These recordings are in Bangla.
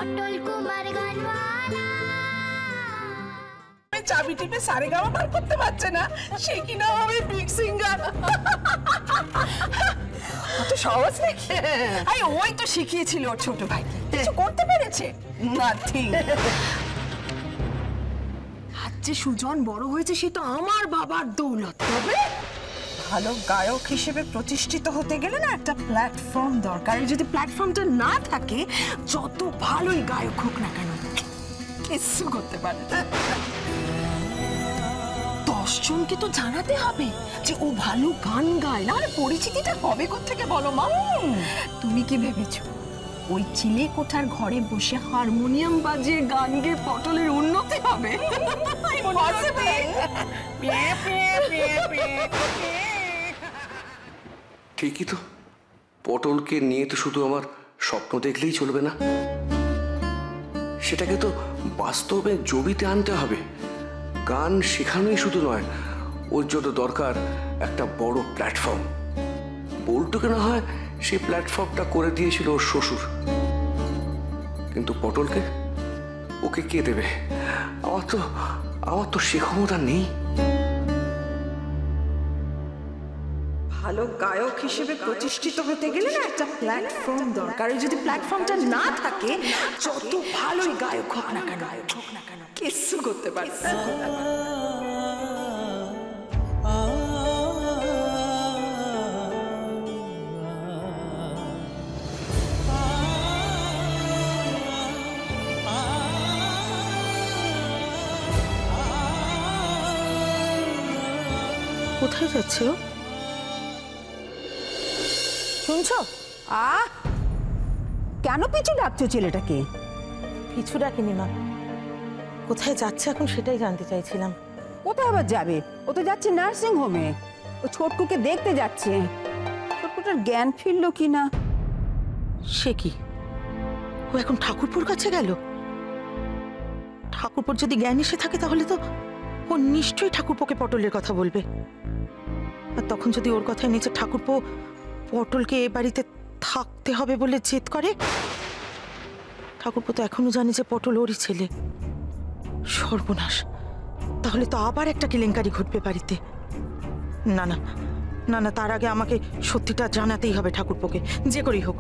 পটল কুমার গানওয়ালা। চাবি টিপে সারেগামা বার করতে পারছে না, সে কিনা হবে বিগ সিঙ্গার। অত সহজ নাকি? আরে ওই তো শিখিয়েছিল ওর ছোট ভাই, কিছু করতে পেরেছে? নাথিং। আজ যে সুজন বড় হয়েছে সে তো আমার বাবার দৌলত। তবে ভালো গায়ক হিসেবে প্রতিষ্ঠিত হতে গেলে না একটা প্ল্যাটফর্ম দরকার। যদি প্ল্যাটফর্মটা না থাকে, যত ভালোই গায়ক হোক না কেন কিছু করতে পারে না। 10 জনকে তো জানাতে হবে যে ও ভালো গান গায়, না হলে পরিচিতিটা হবে কোত্থেকে বলো মা? তুমি কি ভেবেছো ওই চিলে কোঠার ঘরে বসে হারমোনিয়াম বাজিয়ে গান গেয়ে পটলের উন্নতি হবে? ঠিকই তো, পটলকে নিয়ে তো শুধু আমার স্বপ্ন দেখলেই চলবে না, সেটাকে তো বাস্তবে জমিতে আনতে হবে। গান শেখানোই শুধু নয়, ওর জন্য দরকার একটা বড় প্ল্যাটফর্ম। বল্টুকে না হয় সেই প্ল্যাটফর্মটা করে দিয়েছিল ওর শ্বশুর, কিন্তু পটলকে ওকে কে দেবে? আমার তো সে ক্ষমতা নেই। ভালো গায়ক হিসেবে প্রতিষ্ঠিত হতে গেলে না একটা প্ল্যাটফর্ম দরকার। যদি প্ল্যাটফর্মটা না থাকে, যত ভালোই গায়ক হোক না কেন কিছু করতে পারে না। কোথায় যাচ্ছে ও? শুনছো? কেন পিছু ডাকছো ছেলেটাকে? পিছু ডাকিনি মা, কোথায় যাচ্ছে এখন সেটাই জানতে চাইছিলাম। কোথায় আবার যাবে? ও তো যাচ্ছে নার্সিং হোমে, ও ছোটকুকে দেখতে যাচ্ছে। ছোটকুটার জ্ঞান ফিরলো কিনা। সে কি, ও এখন ঠাকুরপুর কাছে গেল? ঠাকুরপুর যদি জ্ঞান এসে থাকে তাহলে তো ও নিশ্চয়ই ঠাকুরপোকে পটলের কথা বলবে। আর তখন যদি ওর কথায় নিচে ঠাকুরপো পটলকে এ বাড়িতে থাকতে হবে বলে জেদ করে, ঠাকুরপো তো এখনো জানে যে পটল ওরই ছেলে। সর্বনাশ, তাহলে তো আবার একটা কেলেঙ্কারি ঘটবে বাড়িতে। না না না না, তার আগে আমাকে সত্যিটা জানাতেই হবে ঠাকুরপোকে, যে করেই হোক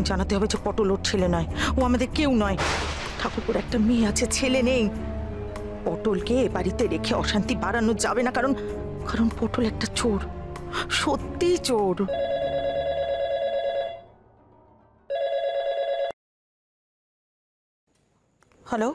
জানাতে হবে যে পটল ওর ছেলে নয়, ও আমাদের কেউ নয়। ঠাকুরপোর একটা মেয়ে আছে, ছেলে নেই। পটলকে এ বাড়িতে রেখে অশান্তি বাড়ানো যাবে না, কারণ কারণ পটল একটা চোর, সত্যি চোর। হ্যালো।